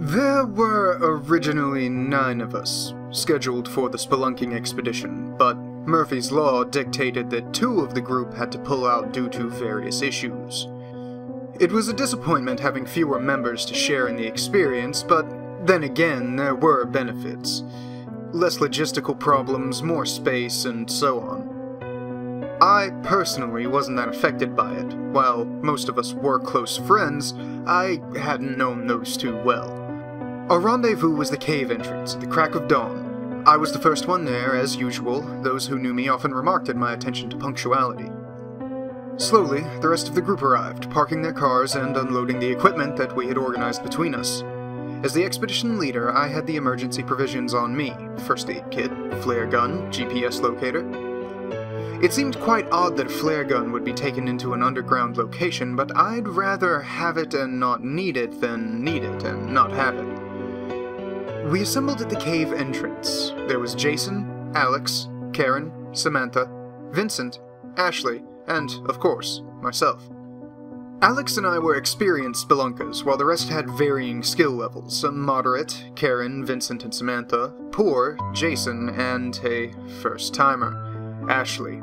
There were originally 9 of us, scheduled for the spelunking expedition, but Murphy's Law dictated that 2 of the group had to pull out due to various issues. It was a disappointment having fewer members to share in the experience, but then again, there were benefits. Less logistical problems, more space, and so on. I personally wasn't that affected by it. While most of us were close friends, I hadn't known those 2 well. Our rendezvous was the cave entrance at the crack of dawn. I was the first one there, as usual. Those who knew me often remarked at my attention to punctuality. Slowly, the rest of the group arrived, parking their cars and unloading the equipment that we had organized between us. As the expedition leader, I had the emergency provisions on me: first aid kit, flare gun, GPS locator. It seemed quite odd that a flare gun would be taken into an underground location, but I'd rather have it and not need it than need it and not have it. We assembled at the cave entrance. There was Jason, Alex, Karen, Samantha, Vincent, Ashley, and, of course, myself. Alex and I were experienced spelunkers, while the rest had varying skill levels. Moderate, Karen, Vincent, and Samantha. Poor, Jason, and a first-timer, Ashley.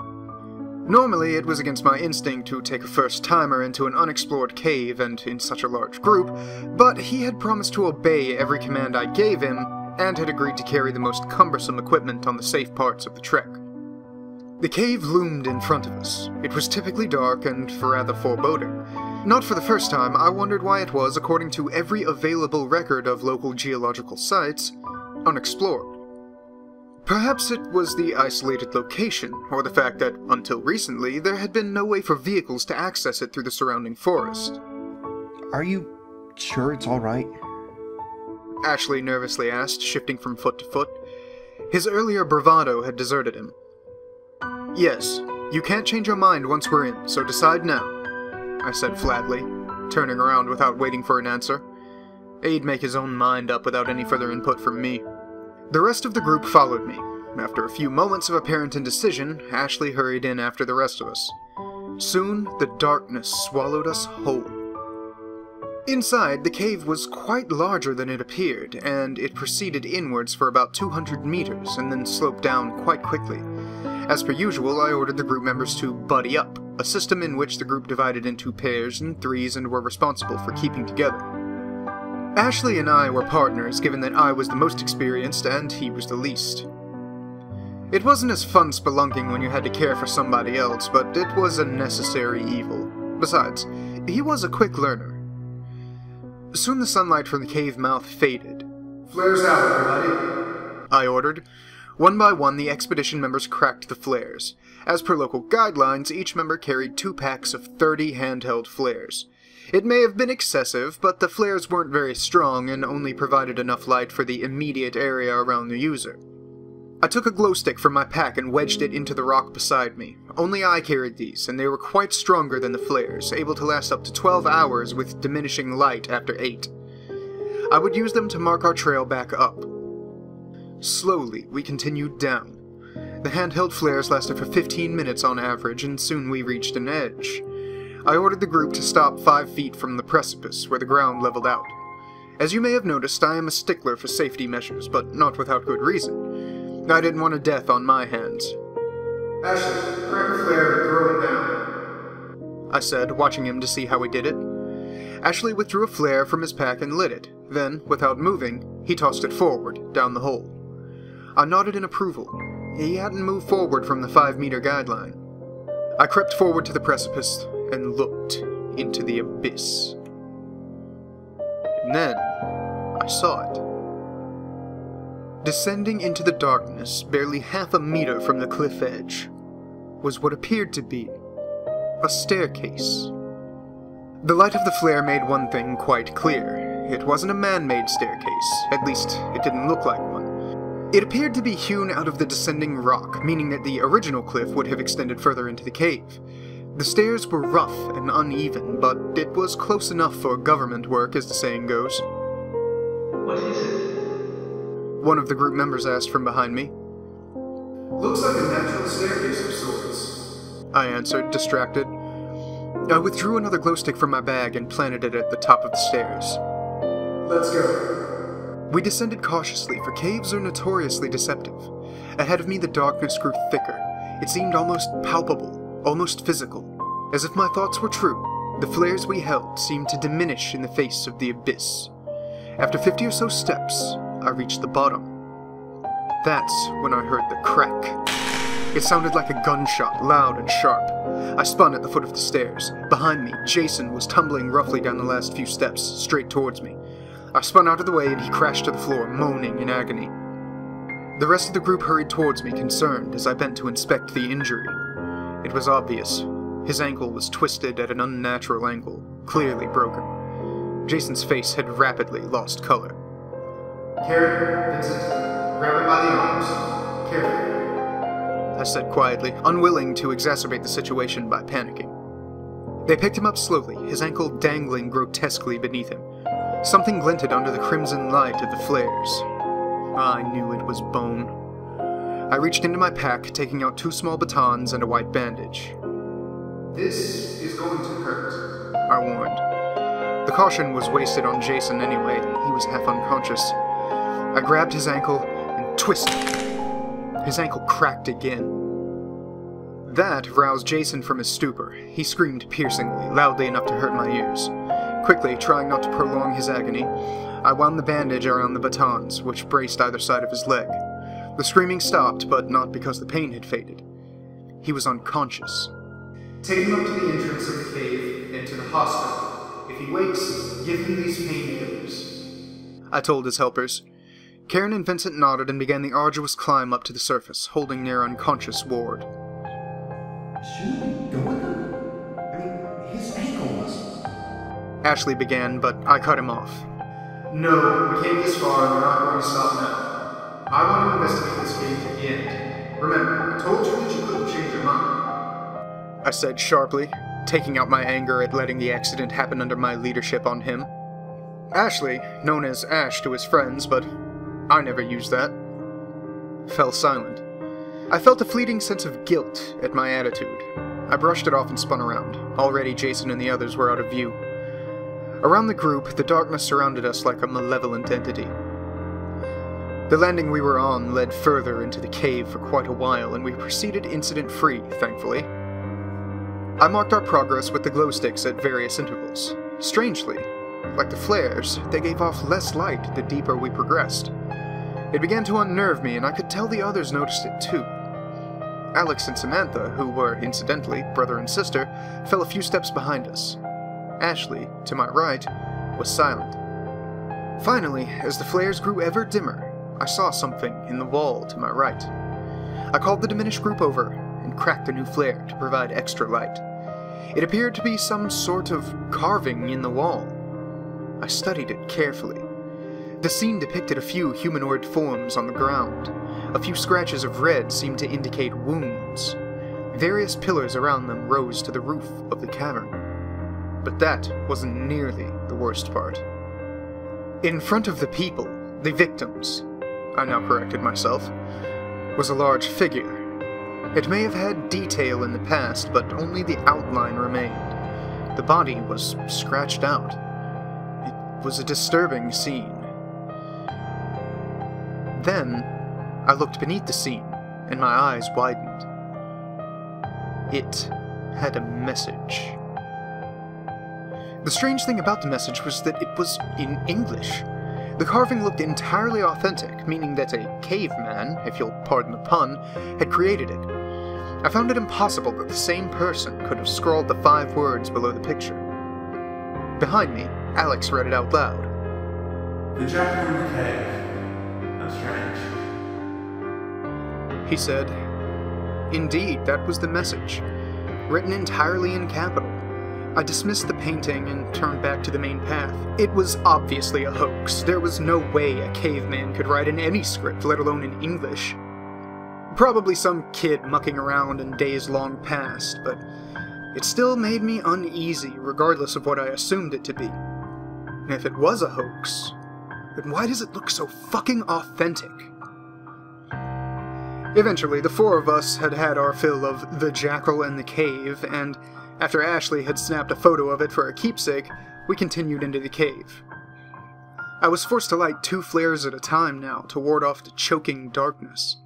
Normally, it was against my instinct to take a first-timer into an unexplored cave and in such a large group, but he had promised to obey every command I gave him, and had agreed to carry the most cumbersome equipment on the safe parts of the trek. The cave loomed in front of us. It was typically dark and rather foreboding. Not for the first time, I wondered why it was, according to every available record of local geological sites, unexplored. Perhaps it was the isolated location, or the fact that, until recently, there had been no way for vehicles to access it through the surrounding forest. Are you sure it's all right? Ashley nervously asked, shifting from foot to foot. His earlier bravado had deserted him. Yes, you can't change your mind once we're in, so decide now, I said flatly, turning around without waiting for an answer. He'd make his own mind up without any further input from me. The rest of the group followed me. After a few moments of apparent indecision, Ashley hurried in after the rest of us. Soon, the darkness swallowed us whole. Inside, the cave was quite larger than it appeared, and it proceeded inwards for about 200 meters, and then sloped down quite quickly. As per usual, I ordered the group members to buddy up, a system in which the group divided into pairs and threes and were responsible for keeping together. Ashley and I were partners, given that I was the most experienced and he was the least. It wasn't as fun spelunking when you had to care for somebody else, but it was a necessary evil. Besides, he was a quick learner. Soon the sunlight from the cave mouth faded. "Flares out, everybody," I ordered. One by one, the expedition members cracked the flares. As per local guidelines, each member carried 2 packs of 30 handheld flares. It may have been excessive, but the flares weren't very strong and only provided enough light for the immediate area around the user. I took a glow stick from my pack and wedged it into the rock beside me. Only I carried these, and they were quite stronger than the flares, able to last up to 12 hours with diminishing light after 8. I would use them to mark our trail back up. Slowly, we continued down. The handheld flares lasted for 15 minutes on average, and soon we reached an edge. I ordered the group to stop 5 feet from the precipice, where the ground leveled out. As you may have noticed, I am a stickler for safety measures, but not without good reason. I didn't want a death on my hands. "Ashley, crack a flare and throw it down," I said, watching him to see how he did it. Ashley withdrew a flare from his pack and lit it. Then, without moving, he tossed it forward, down the hole. I nodded in approval. He hadn't moved forward from the 5-meter guideline. I crept forward to the precipice and looked into the abyss. And then, I saw it. Descending into the darkness, barely half a meter from the cliff edge, was what appeared to be a staircase. The light of the flare made one thing quite clear. It wasn't a man-made staircase, at least it didn't look like one. It appeared to be hewn out of the descending rock, meaning that the original cliff would have extended further into the cave. The stairs were rough and uneven, but it was close enough for government work, as the saying goes. "What is it?" One of the group members asked from behind me. "Looks like a natural staircase of sorts," I answered, distracted. I withdrew another glow stick from my bag and planted it at the top of the stairs. "Let's go." We descended cautiously, for caves are notoriously deceptive. Ahead of me the darkness grew thicker. It seemed almost palpable, almost physical. As if my thoughts were true, the flares we held seemed to diminish in the face of the abyss. After 50 or so steps, I reached the bottom. That's when I heard the crack. It sounded like a gunshot, loud and sharp. I spun at the foot of the stairs. Behind me, Jason was tumbling roughly down the last few steps, straight towards me. I spun out of the way and he crashed to the floor, moaning in agony. The rest of the group hurried towards me, concerned, as I bent to inspect the injury. It was obvious. His ankle was twisted at an unnatural angle, clearly broken. Jason's face had rapidly lost color. Carry, Vincent. Grab him by the arms. Carefully. I said quietly, unwilling to exacerbate the situation by panicking. They picked him up slowly, his ankle dangling grotesquely beneath him. Something glinted under the crimson light of the flares. I knew it was bone. I reached into my pack, taking out 2 small batons and a white bandage. This is going to hurt, I warned. The caution was wasted on Jason anyway. He was half unconscious. I grabbed his ankle and twisted. His ankle cracked again. That roused Jason from his stupor. He screamed piercingly, loudly enough to hurt my ears. Quickly, trying not to prolong his agony, I wound the bandage around the batons, which braced either side of his leg. The screaming stopped, but not because the pain had faded. He was unconscious. Take him up to the entrance of the cave and to the hospital. If he wakes, give him these painkillers, I told his helpers. Karen and Vincent nodded and began the arduous climb up to the surface, holding their unconscious ward. Shouldn't we go with him? I mean, his ankle was... Ashley began, but I cut him off. No, we came this far and we're not going to stop now. I want to investigate this cave to the end. Remember, I told you that you couldn't change your mind, I said sharply, taking out my anger at letting the accident happen under my leadership on him. Ashley, known as Ash to his friends, but I never used that, fell silent. I felt a fleeting sense of guilt at my attitude. I brushed it off and spun around. Already Jason and the others were out of view. Around the group, the darkness surrounded us like a malevolent entity. The landing we were on led further into the cave for quite a while, and we proceeded incident-free, thankfully. I marked our progress with the glow sticks at various intervals. Strangely, like the flares, they gave off less light the deeper we progressed. It began to unnerve me, and I could tell the others noticed it too. Alex and Samantha, who were, incidentally, brother and sister, fell a few steps behind us. Ashley, to my right, was silent. Finally, as the flares grew ever dimmer, I saw something in the wall to my right. I called the diminished group over and cracked a new flare to provide extra light. It appeared to be some sort of carving in the wall. I studied it carefully. The scene depicted a few humanoid forms on the ground. A few scratches of red seemed to indicate wounds. Various pillars around them rose to the roof of the cavern. But that wasn't nearly the worst part. In front of the people, the victims, I now corrected myself, was a large figure. It may have had detail in the past, but only the outline remained. The body was scratched out. It was a disturbing scene. Then, I looked beneath the scene, and my eyes widened. It had a message. The strange thing about the message was that it was in English. The carving looked entirely authentic, meaning that a caveman, if you'll pardon the pun, had created it. I found it impossible that the same person could have scrawled the 5 words below the picture. Behind me, Alex read it out loud. The jackal in the cave. That's strange. He said, "Indeed, that was the message, written entirely in capital." I dismissed the painting and turned back to the main path. It was obviously a hoax. There was no way a caveman could write in any script, let alone in English. Probably some kid mucking around in days long past, but it still made me uneasy, regardless of what I assumed it to be. And if it was a hoax, then why does it look so fucking authentic? Eventually, the 4 of us had had our fill of the jackal and the cave, and after Ashley had snapped a photo of it for a keepsake, we continued into the cave. I was forced to light 2 flares at a time now to ward off the choking darkness.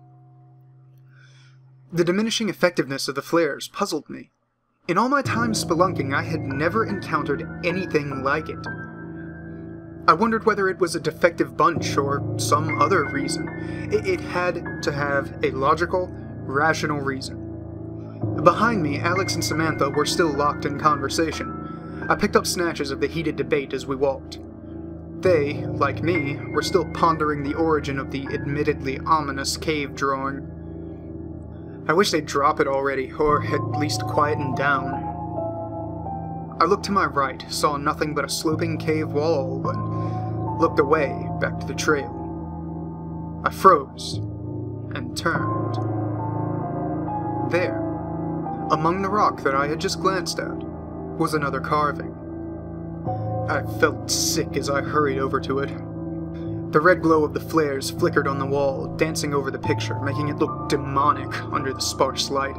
The diminishing effectiveness of the flares puzzled me. In all my time spelunking, I had never encountered anything like it. I wondered whether it was a defective bunch or some other reason. It had to have a logical, rational reason. Behind me, Alex and Samantha were still locked in conversation. I picked up snatches of the heated debate as we walked. They, like me, were still pondering the origin of the admittedly ominous cave drawing. I wish they'd drop it already, or at least quieten down. I looked to my right, saw nothing but a sloping cave wall, and looked away, back to the trail. I froze, and turned. There, among the rock that I had just glanced at, was another carving. I felt sick as I hurried over to it. The red glow of the flares flickered on the wall, dancing over the picture, making it look demonic under the sparse light.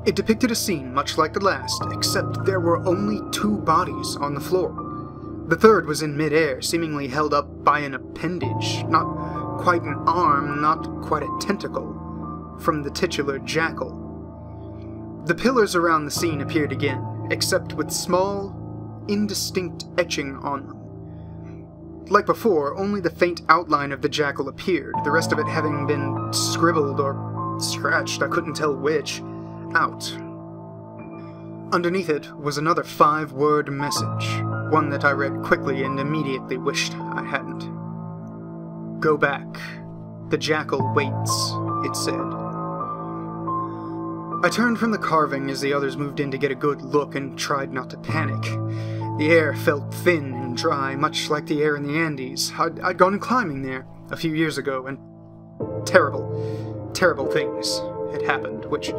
It depicted a scene much like the last, except there were only 2 bodies on the floor. The third was in midair, seemingly held up by an appendage, not quite an arm, not quite a tentacle, from the titular jackal. The pillars around the scene appeared again, except with small, indistinct etching on them. Like before, only the faint outline of the jackal appeared, the rest of it having been scribbled or scratched, I couldn't tell which, out. Underneath it was another 5-word message, one that I read quickly and immediately wished I hadn't. "Go back. The jackal waits," it said. I turned from the carving as the others moved in to get a good look and tried not to panic. The air felt thin and dry, much like the air in the Andes. I'd gone climbing there a few years ago, and terrible, terrible things had happened, which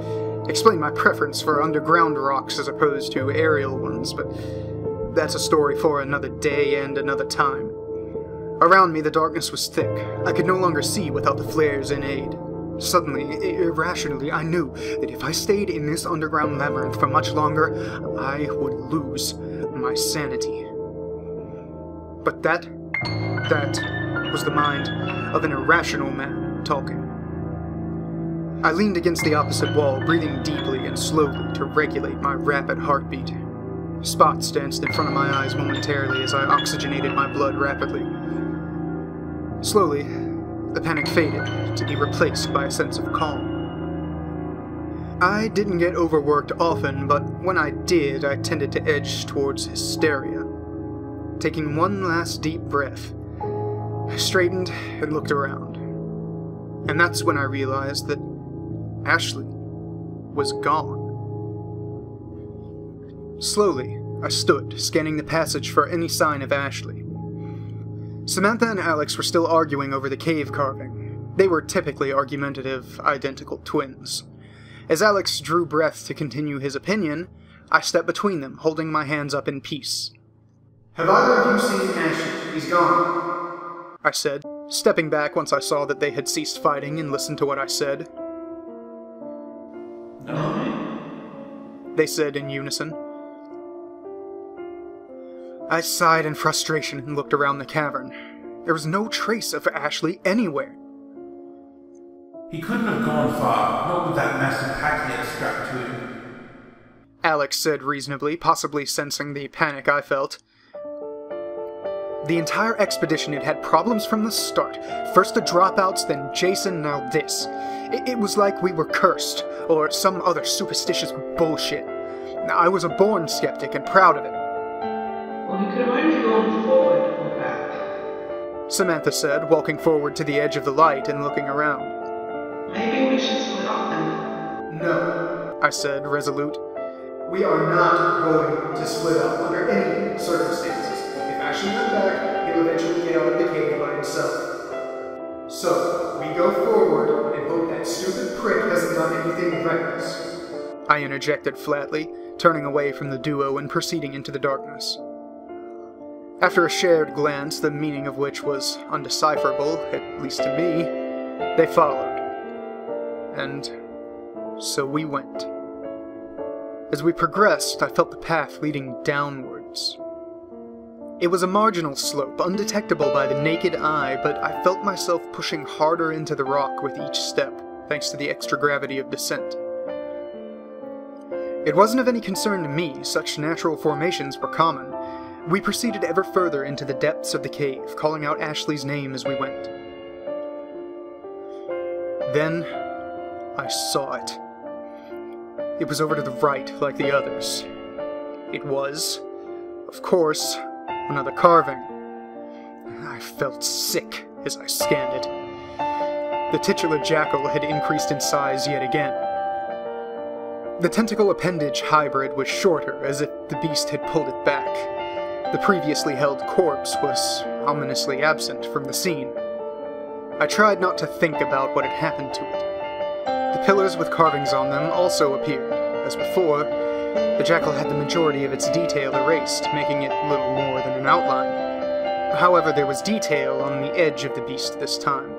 explained my preference for underground rocks as opposed to aerial ones, but that's a story for another day and another time. Around me, the darkness was thick. I could no longer see without the flares in aid. Suddenly, irrationally, I knew that if I stayed in this underground labyrinth for much longer, I would lose my sanity. But that was the mind of an irrational man talking. I leaned against the opposite wall, breathing deeply and slowly to regulate my rapid heartbeat. Spots danced in front of my eyes momentarily as I oxygenated my blood rapidly. Slowly, the panic faded, to be replaced by a sense of calm. I didn't get overworked often, but when I did, I tended to edge towards hysteria. Taking one last deep breath, I straightened and looked around. And that's when I realized that Ashley was gone. Slowly, I stood, scanning the passage for any sign of Ashley. Samantha and Alex were still arguing over the cave carving. They were typically argumentative, identical twins. As Alex drew breath to continue his opinion, I stepped between them, holding my hands up in peace. "Have either of you seen Ashley? He's gone," I said, stepping back once I saw that they had ceased fighting and listened to what I said. No, they said in unison. I sighed in frustration and looked around the cavern. There was no trace of Ashley anywhere. he couldn't have gone far, not with that massive pack he had strapped to him. Alex said reasonably, possibly sensing the panic I felt. The entire expedition had had problems from the start. First the dropouts, then Jason, now this. It was like we were cursed, or some other superstitious bullshit. I was a born skeptic and proud of it. Well, he could have only gone forward or back. Samantha said, walking forward to the edge of the light and looking around. Maybe we should split up then. "No, I said, resolute. we are not going to split up under any circumstances. If Ashley comes back, he'll eventually get out of the cave by himself. So, we go forward and hope that stupid prick hasn't done anything reckless." I interjected flatly, turning away from the duo and proceeding into the darkness. After a shared glance, the meaning of which was undecipherable, at least to me, they followed. And so we went. As we progressed, I felt the path leading downwards. It was a marginal slope, undetectable by the naked eye, but I felt myself pushing harder into the rock with each step, thanks to the extra gravity of descent. It wasn't of any concern to me, such natural formations were common. We proceeded ever further into the depths of the cave, calling out Ashley's name as we went. Then, I saw it. It was over to the right, like the others. It was, of course, another carving. I felt sick as I scanned it. The titular jackal had increased in size yet again. The tentacle appendage hybrid was shorter, as if the beast had pulled it back. The previously held corpse was ominously absent from the scene. I tried not to think about what had happened to it. The pillars with carvings on them also appeared. As before, the jackal had the majority of its detail erased, making it little more than an outline. However, there was detail on the edge of the beast this time.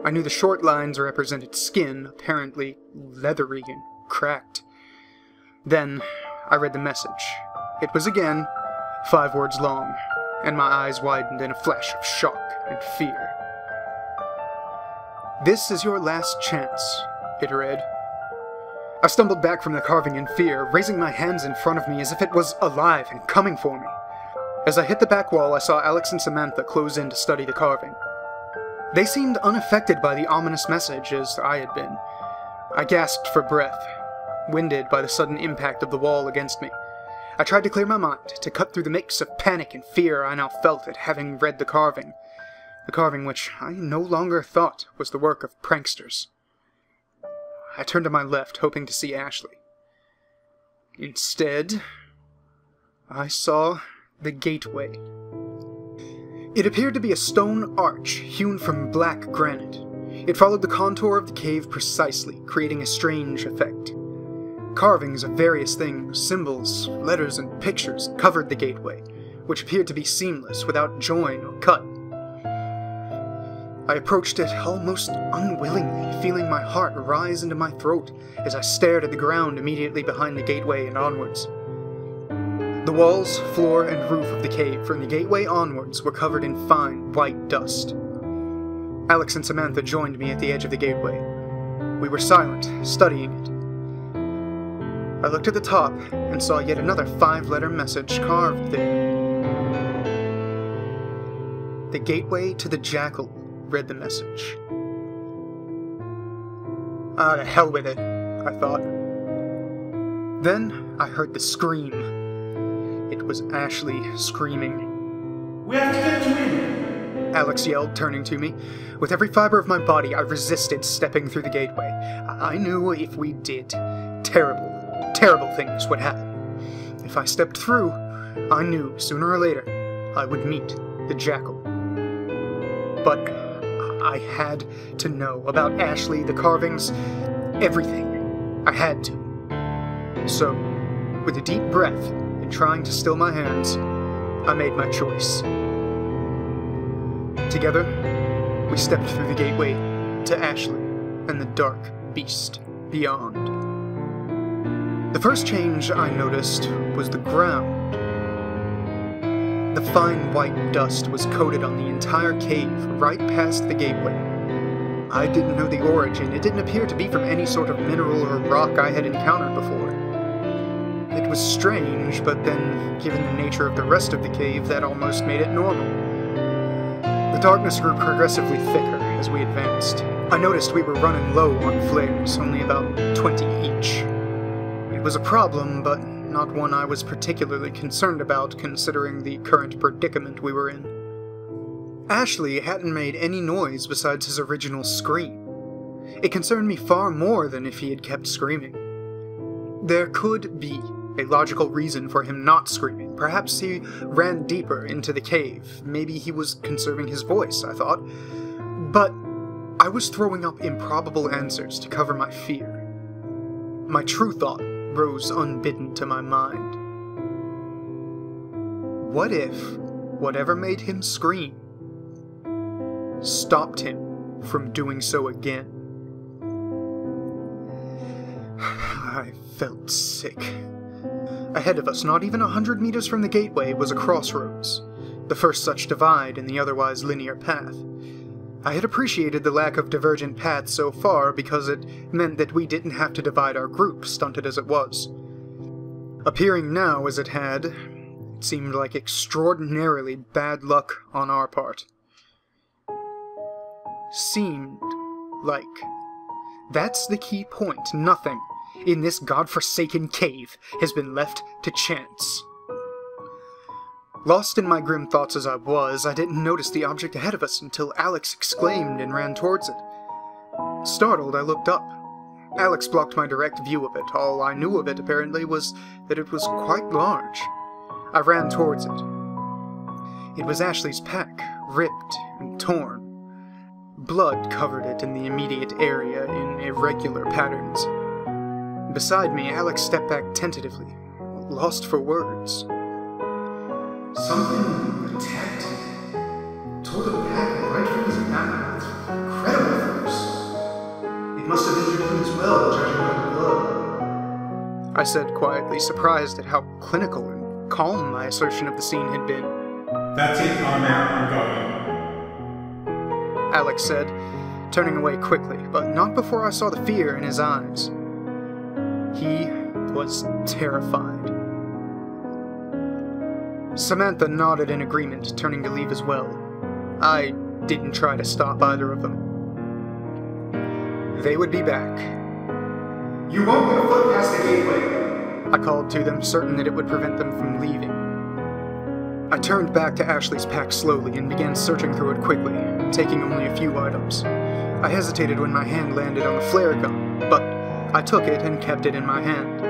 I knew the short lines represented skin, apparently leathery and cracked. Then, I read the message. It was again 5 words long, and my eyes widened in a flash of shock and fear. "This is your last chance," it read. I stumbled back from the carving in fear, raising my hands in front of me as if it was alive and coming for me. As I hit the back wall, I saw Alex and Samantha close in to study the carving. They seemed unaffected by the ominous message as I had been. I gasped for breath, winded by the sudden impact of the wall against me. I tried to clear my mind, to cut through the mix of panic and fear I now felt at having read the carving which I no longer thought was the work of pranksters. I turned to my left, hoping to see Ashley. Instead, I saw the gateway. It appeared to be a stone arch hewn from black granite. It followed the contour of the cave precisely, creating a strange effect. Carvings of various things, symbols, letters, and pictures covered the gateway, which appeared to be seamless, without join or cut. I approached it almost unwillingly, feeling my heart rise into my throat as I stared at the ground immediately behind the gateway and onwards. The walls, floor, and roof of the cave from the gateway onwards were covered in fine, white dust. Alex and Samantha joined me at the edge of the gateway. We were silent, studying it. I looked at the top and saw yet another 5-letter message carved there. "The gateway to the jackal," read the message. "Ah, to hell with it," I thought. Then I heard the scream. It was Ashley screaming. We have to get to him! Alex yelled, turning to me. With every fiber of my body, I resisted stepping through the gateway. I knew if we did, terrible things would happen. If I stepped through, I knew sooner or later I would meet the jackal. But I had to know about Ashley, the carvings, everything. I had to. So, with a deep breath and trying to still my hands, I made my choice. Together, we stepped through the gateway to Ashley and the dark beast beyond. The first change I noticed was the ground. The fine white dust was coated on the entire cave, right past the gateway. I didn't know the origin. It didn't appear to be from any sort of mineral or rock I had encountered before. It was strange, but then, given the nature of the rest of the cave, that almost made it normal. The darkness grew progressively thicker as we advanced. I noticed we were running low on flares, only about 20 each. It was a problem, but not one I was particularly concerned about, considering the current predicament we were in. Ashley hadn't made any noise besides his original scream. It concerned me far more than if he had kept screaming. There could be a logical reason for him not screaming. Perhaps he ran deeper into the cave. Maybe he was conserving his voice, I thought. But I was throwing up improbable answers to cover my fear. My true thought rose unbidden to my mind. What if whatever made him scream stopped him from doing so again? I felt sick. Ahead of us, not even 100 meters from the gateway, was a crossroads. the first such divide in the otherwise linear path. I had appreciated the lack of divergent paths so far because it meant that we didn't have to divide our group, stunted as it was. Appearing now as it had, it seemed like extraordinarily bad luck on our part. Seemed like. That's the key point. Nothing in this godforsaken cave has been left to chance. Lost in my grim thoughts as I was, I didn't notice the object ahead of us until Alex exclaimed and ran towards it. Startled, I looked up. Alex blocked my direct view of it. All I knew of it, apparently, was that it was quite large. I ran towards it. It was Ashley's pack, ripped and torn. Blood covered it in the immediate area in irregular patterns. Beside me, Alex stepped back tentatively, lost for words. Something attacked him. Tore the pack right from his back with incredible force. It must have injured him as well, judging by the blood. I said quietly, surprised at how clinical and calm my assertion of the scene had been. That's it, I'm out, I'm going. Alex said, turning away quickly, but not before I saw the fear in his eyes. He was terrified. Samantha nodded in agreement, turning to leave as well. I didn't try to stop either of them. They would be back. You won't get a foot past the gateway, I called to them, certain that it would prevent them from leaving. I turned back to Ashley's pack slowly and began searching through it quickly, taking only a few items. I hesitated when my hand landed on the flare gun, but I took it and kept it in my hand.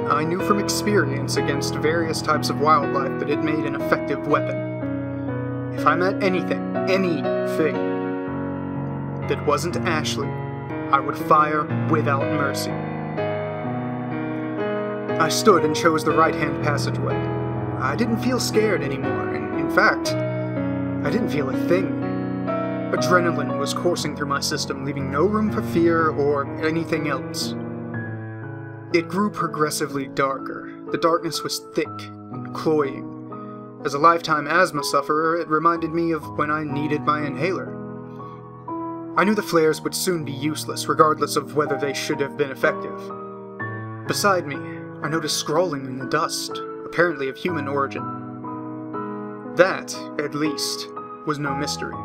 I knew from experience against various types of wildlife that it made an effective weapon. If I met anything that wasn't Ashley, I would fire without mercy. I stood and chose the right-hand passageway. I didn't feel scared anymore, and in fact, I didn't feel a thing. Adrenaline was coursing through my system, leaving no room for fear or anything else. It grew progressively darker. The darkness was thick and cloying. As a lifetime asthma sufferer, it reminded me of when I needed my inhaler. I knew the flares would soon be useless, regardless of whether they should have been effective. Beside me, I noticed scrawling in the dust, apparently of human origin. That, at least, was no mystery.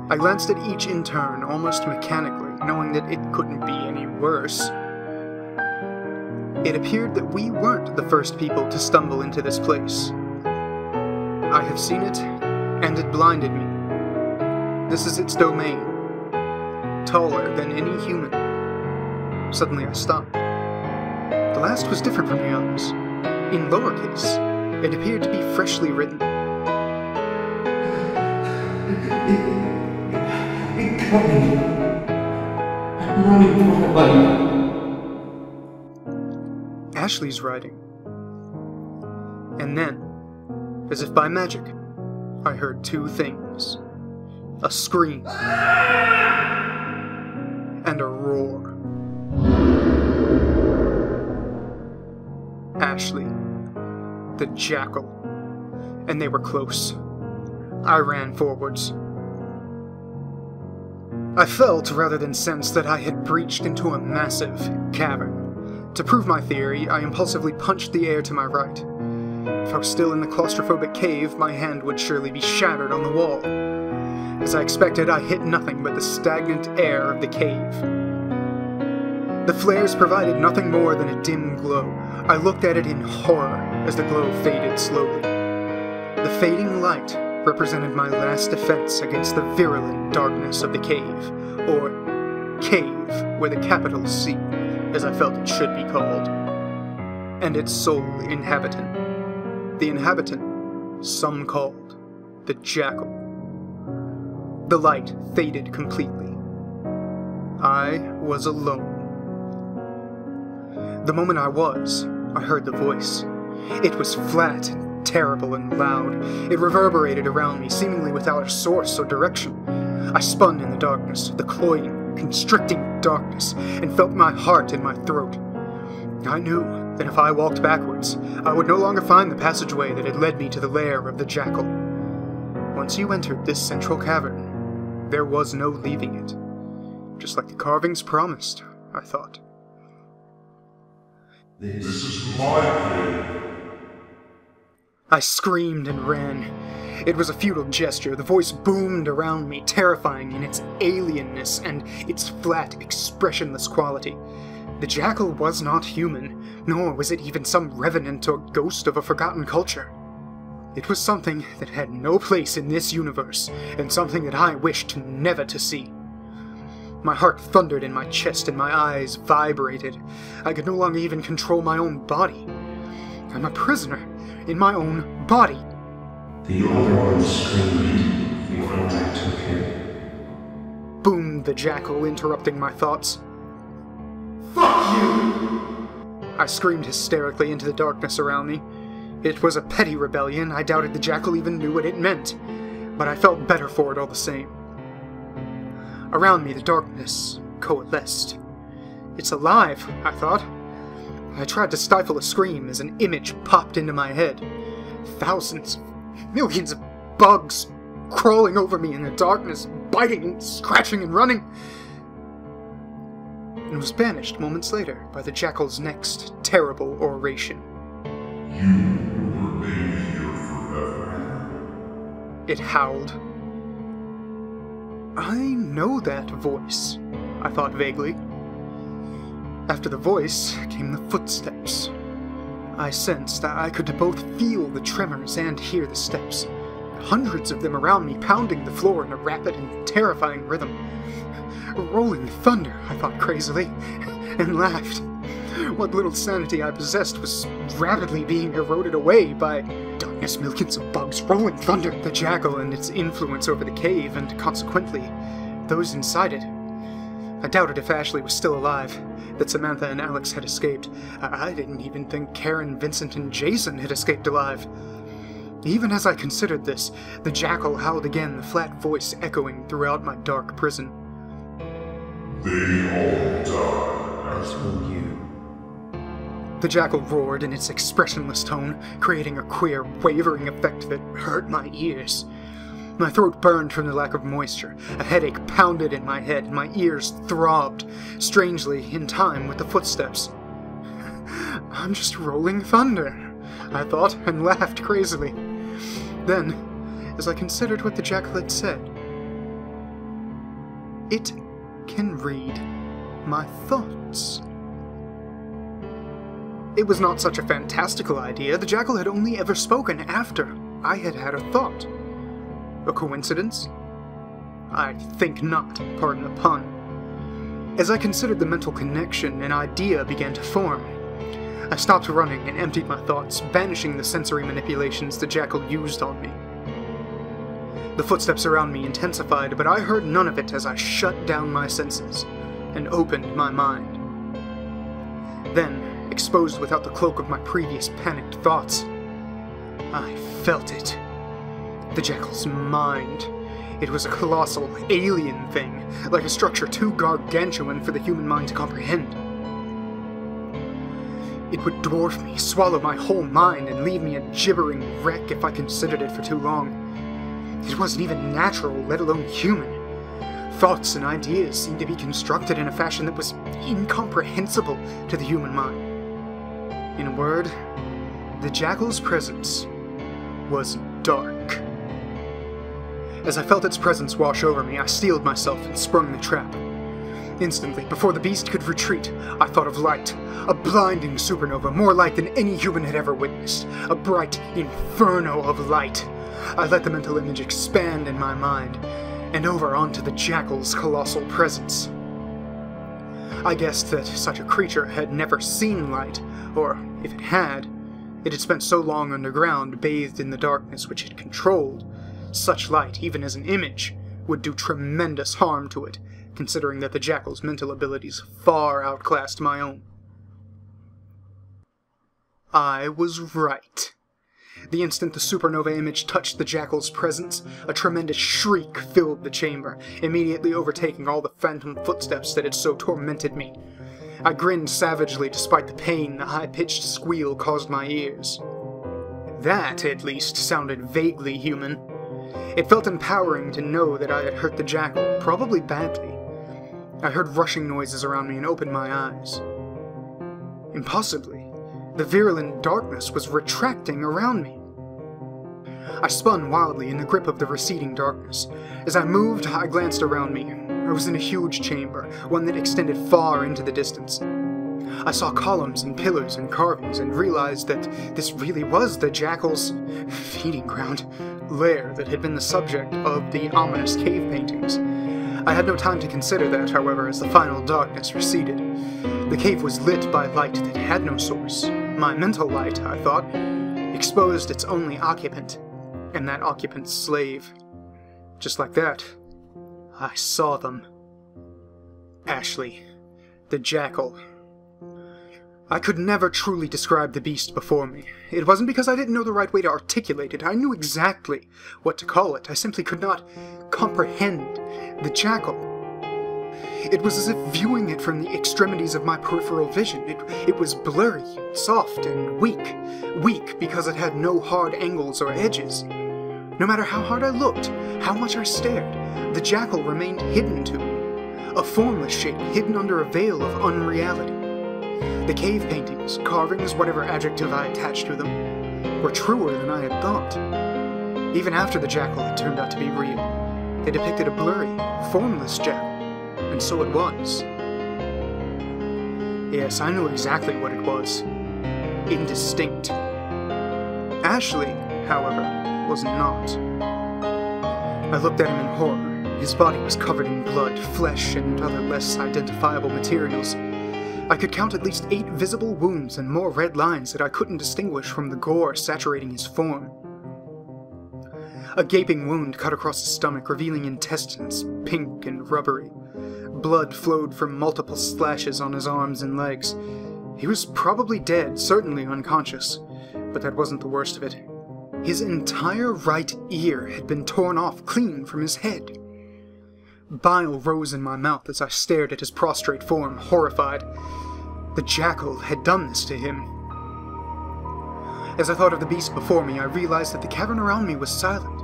I glanced at each in turn, almost mechanically, knowing that it couldn't be any worse. It appeared that we weren't the first people to stumble into this place. I have seen it, and it blinded me. This is its domain, taller than any human. Suddenly I stopped. The last was different from the others. In lowercase, it appeared to be freshly written. It got me. I'm running for my life. Ashley's writing. And then, as if by magic, I heard two things. A scream. And a roar. Ashley. The jackal. And they were close. I ran forwards. I felt, rather than sensed, that I had breached into a massive cavern. To prove my theory, I impulsively punched the air to my right. If I was still in the claustrophobic cave, my hand would surely be shattered on the wall. As I expected, I hit nothing but the stagnant air of the cave. The flares provided nothing more than a dim glow. I looked at it in horror as the glow faded slowly. The fading light represented my last defense against the virulent darkness of the cave, or cave with a capital C, as I felt it should be called, and its sole inhabitant. The inhabitant some called the jackal. The light faded completely. I was alone. The moment I heard the voice. It was flat, terrible, and loud. It reverberated around me, seemingly without a source or direction. I spun in the darkness, the cloying, constricting darkness, and felt my heart in my throat. I knew Then if I walked backwards, I would no longer find the passageway that had led me to the lair of the jackal. Once you entered this central cavern, there was no leaving it. Just like the carvings promised, I thought. This is my cave. I screamed and ran. It was a futile gesture. The voice boomed around me, terrifying in its alienness and its flat, expressionless quality. The jackal was not human, nor was it even some revenant or ghost of a forgotten culture. It was something that had no place in this universe, and something that I wished never to see. My heart thundered in my chest and my eyes vibrated. I could no longer even control my own body. I'm a prisoner in my own body. The other one screamed before I took him. Boomed the jackal, interrupting my thoughts. Fuck you! I screamed hysterically into the darkness around me. It was a petty rebellion. I doubted the jackal even knew what it meant, but I felt better for it all the same. Around me, the darkness coalesced. It's alive, I thought. I tried to stifle a scream as an image popped into my head. Thousands, millions of bugs crawling over me in the darkness, biting and scratching and running. And was banished moments later by the jackal's next terrible oration. You will remain here forever. It howled. I know that voice, I thought vaguely. After the voice came the footsteps. I sensed that I could both feel the tremors and hear the steps. Hundreds of them around me, pounding the floor in a rapid and terrifying rhythm. Rolling thunder, I thought crazily, and laughed. What little sanity I possessed was rapidly being eroded away by darkness, millions of bugs, rolling thunder, the jackal and its influence over the cave, and consequently, those inside it. I doubted if Ashley was still alive, that Samantha and Alex had escaped. I didn't even think Karen, Vincent, and Jason had escaped alive. Even as I considered this, the jackal howled again, the flat voice echoing throughout my dark prison. They all die, as will you. The jackal roared in its expressionless tone, creating a queer, wavering effect that hurt my ears. My throat burned from the lack of moisture, a headache pounded in my head, and my ears throbbed, strangely in time with the footsteps. I'm just rolling thunder, I thought, and laughed crazily. Then, as I considered what the jackal had said, it can read my thoughts. It was not such a fantastical idea. The jackal had only ever spoken after I had had a thought. A coincidence? I think not, pardon the pun. As I considered the mental connection, an idea began to form. I stopped running and emptied my thoughts, banishing the sensory manipulations the jackal used on me. The footsteps around me intensified, but I heard none of it as I shut down my senses and opened my mind. Then, exposed without the cloak of my previous panicked thoughts, I felt it. The jackal's mind. It was a colossal, alien thing, like a structure too gargantuan for the human mind to comprehend. It would dwarf me, swallow my whole mind, and leave me a gibbering wreck if I considered it for too long. It wasn't even natural, let alone human. Thoughts and ideas seemed to be constructed in a fashion that was incomprehensible to the human mind. In a word, the jackal's presence was dark. As I felt its presence wash over me, I steeled myself and sprung the trap. Instantly, before the beast could retreat, I thought of light. A blinding supernova, more light than any human had ever witnessed. A bright inferno of light. I let the mental image expand in my mind, and over onto the jackal's colossal presence. I guessed that such a creature had never seen light, or, if it had spent so long underground, bathed in the darkness which it controlled. Such light, even as an image, would do tremendous harm to it, considering that the jackal's mental abilities far outclassed my own. I was right. The instant the supernova image touched the jackal's presence, a tremendous shriek filled the chamber, immediately overtaking all the phantom footsteps that had so tormented me. I grinned savagely despite the pain the high-pitched squeal caused my ears. That, at least, sounded vaguely human. It felt empowering to know that I had hurt the jackal, probably badly. I heard rushing noises around me and opened my eyes. Impossibly, the virulent darkness was retracting around me. I spun wildly in the grip of the receding darkness. As I moved, I glanced around me. I was in a huge chamber, one that extended far into the distance. I saw columns and pillars and carvings and realized that this really was the jackal's feeding ground, lair that had been the subject of the ominous cave paintings. I had no time to consider that, however, as the final darkness receded. The cave was lit by light that had no source. My mental light, I thought, exposed its only occupant, and that occupant's slave. Just like that, I saw them. Ashley, the jackal. I could never truly describe the beast before me. It wasn't because I didn't know the right way to articulate it. I knew exactly what to call it. I simply could not comprehend the jackal. It was as if viewing it from the extremities of my peripheral vision. It was blurry, soft, and weak. Weak because it had no hard angles or edges. No matter how hard I looked, how much I stared, the jackal remained hidden to me. A formless shape hidden under a veil of unreality. The cave paintings, carvings, whatever adjective I attached to them, were truer than I had thought. Even after the jackal had turned out to be real, they depicted a blurry, formless jackal, and so it was. Yes, I knew exactly what it was. Indistinct. Ashley, however, was not. I looked at him in horror. His body was covered in blood, flesh, and other less identifiable materials. I could count at least 8 visible wounds and more red lines that I couldn't distinguish from the gore saturating his form. A gaping wound cut across his stomach, revealing intestines, pink and rubbery. Blood flowed from multiple slashes on his arms and legs. He was probably dead, certainly unconscious, but that wasn't the worst of it. His entire right ear had been torn off clean from his head. Bile rose in my mouth as I stared at his prostrate form, horrified. The jackal had done this to him. As I thought of the beast before me, I realized that the cavern around me was silent.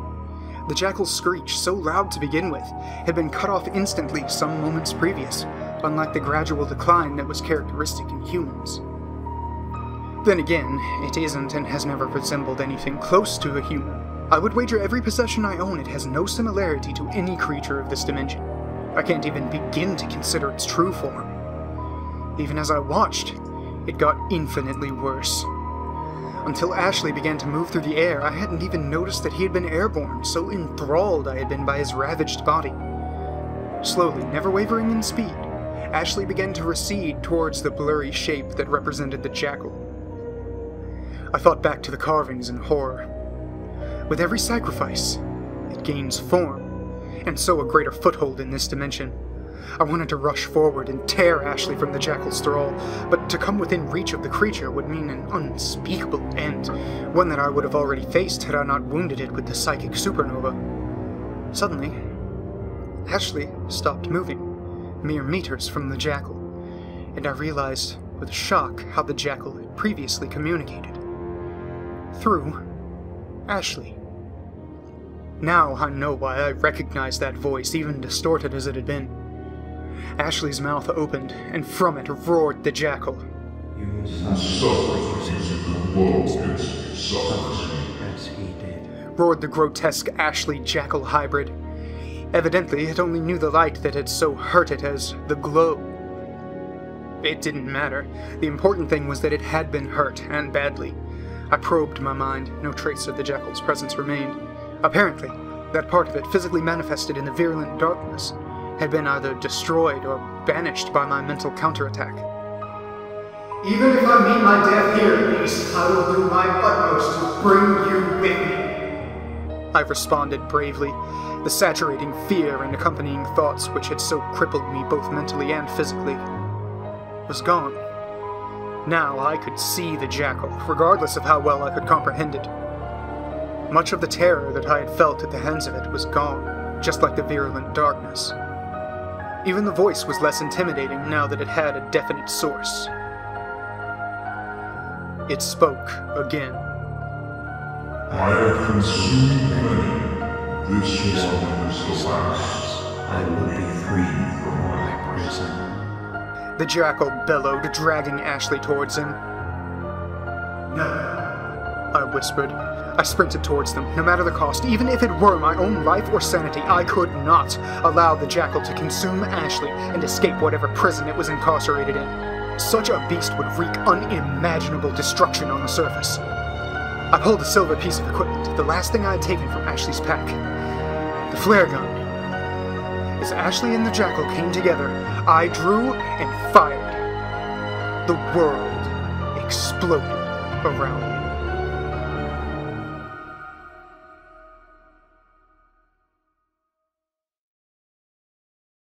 The jackal's screech, so loud to begin with, had been cut off instantly some moments previous, unlike the gradual decline that was characteristic in humans. Then again, it isn't and has never resembled anything close to a human. I would wager every possession I own it has no similarity to any creature of this dimension. I can't even begin to consider its true form. Even as I watched, it got infinitely worse. Until Ashley began to move through the air, I hadn't even noticed that he had been airborne, so enthralled I had been by his ravaged body. Slowly, never wavering in speed, Ashley began to recede towards the blurry shape that represented the jackal. I thought back to the carvings in horror. With every sacrifice, it gains form, and so a greater foothold in this dimension. I wanted to rush forward and tear Ashley from the jackal's thrall, but to come within reach of the creature would mean an unspeakable end, one that I would have already faced had I not wounded it with the psychic supernova. Suddenly, Ashley stopped moving, mere meters from the jackal, and I realized with shock how the jackal had previously communicated. Through Ashley. Now I know why I recognized that voice, even distorted as it had been. Ashley's mouth opened, and from it roared the jackal. Roared the grotesque Ashley-jackal hybrid. Evidently, it only knew the light that had so hurt it as the glow. It didn't matter. The important thing was that it had been hurt, and badly. I probed my mind. No trace of the jackal's presence remained. Apparently, that part of it, physically manifested in the virulent darkness, had been either destroyed or banished by my mental counterattack. Even if I meet my death here, beast, I will do my utmost to bring you with me. I responded bravely. The saturating fear and accompanying thoughts which had so crippled me both mentally and physically was gone. Now I could see the jackal, regardless of how well I could comprehend it. Much of the terror that I had felt at the hands of it was gone, just like the virulent darkness. Even the voice was less intimidating now that it had a definite source. It spoke again. I have consumed many. This one is the last. I will be free from my prison. The jackal bellowed, dragging Ashley towards him. No. I whispered. I sprinted towards them, no matter the cost. Even if it were my own life or sanity, I could not allow the jackal to consume Ashley and escape whatever prison it was incarcerated in. Such a beast would wreak unimaginable destruction on the surface. I pulled a silver piece of equipment, the last thing I had taken from Ashley's pack. The flare gun. As Ashley and the jackal came together, I drew and fired. The world exploded around me.